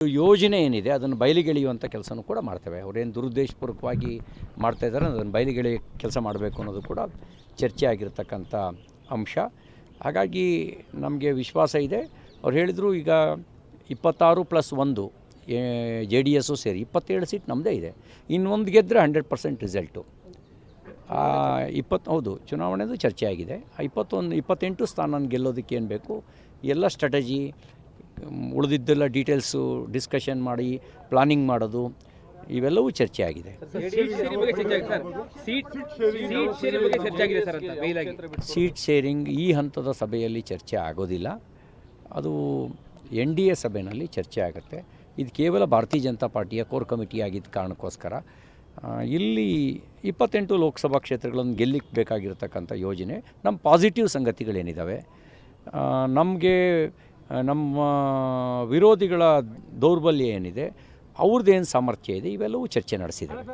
ಯೋಜನೆ ಏನಿದೆ ಅದನ್ನು ಬಯಲಿಗೆಳೆಯುವಂಥ ಕೆಲಸನೂ ಕೂಡ ಮಾಡ್ತೇವೆ. ಅವರೇನು ದುರುದ್ದೇಶಪೂರ್ವಕವಾಗಿ ಮಾಡ್ತಾಯಿದ್ದಾರೆ ಅದನ್ನು ಬಯಲಿಗೆಳೆಯ ಕೆಲಸ ಮಾಡಬೇಕು ಅನ್ನೋದು ಕೂಡ ಚರ್ಚೆ ಆಗಿರ್ತಕ್ಕಂಥ ಅಂಶ. ಹಾಗಾಗಿ ನಮಗೆ ವಿಶ್ವಾಸ ಇದೆ. ಅವ್ರು ಹೇಳಿದರು ಈಗ 26+1 JDS ಸೇರಿ 27 ಸೀಟ್ ನಮ್ಮದೇ ಇದೆ. ಇನ್ನೊಂದು ಗೆದ್ದರೆ 100% ರಿಸಲ್ಟು. 20 ಹೌದು ಚುನಾವಣೆದು ಚರ್ಚೆ ಆಗಿದೆ. 28 ಸ್ಥಾನ ಗೆಲ್ಲೋದಕ್ಕೆ ಏನು ಬೇಕು ಎಲ್ಲ ಸ್ಟ್ರಾಟಜಿ ಉಳಿದಿದ್ದೆಲ್ಲ ಡೀಟೇಲ್ಸು ಡಿಸ್ಕಷನ್ ಮಾಡಿ ಪ್ಲಾನಿಂಗ್ ಮಾಡೋದು ಇವೆಲ್ಲವೂ ಚರ್ಚೆ ಆಗಿದೆ. ಸೀಟ್ ಶೇರಿಂಗ್ ಈ ಹಂತದ ಸಭೆಯಲ್ಲಿ ಚರ್ಚೆ ಆಗೋದಿಲ್ಲ. ಅದು NDA ಸಭೆಯಲ್ಲಿ ಚರ್ಚೆ ಆಗುತ್ತೆ. ಇದು ಕೇವಲ ಭಾರತೀಯ ಜನತಾ ಪಾರ್ಟಿಯ ಕೋರ್ ಕಮಿಟಿ ಆಗಿದ್ದ ಕಾರಣಕ್ಕೋಸ್ಕರ ಇಲ್ಲಿ 28 ಲೋಕಸಭಾ ಕ್ಷೇತ್ರಗಳನ್ನು ಗೆಲ್ಲಿಕ್ಕೆ ಬೇಕಾಗಿರ್ತಕ್ಕಂಥ ಯೋಜನೆ ನಮ್ಮ ಪಾಸಿಟಿವ್ ಸಂಗತಿಗಳೇನಿದ್ದಾವೆ, ನಮಗೆ ನಮ್ಮ ವಿರೋಧಿಗಳ ದೌರ್ಬಲ್ಯ ಏನಿದೆ, ಅವ್ರದ್ದೇನು ಸಾಮರ್ಥ್ಯ ಇದೆ, ಇವೆಲ್ಲವೂ ಚರ್ಚೆ ನಡೆಸಿದ್ದಾರೆ.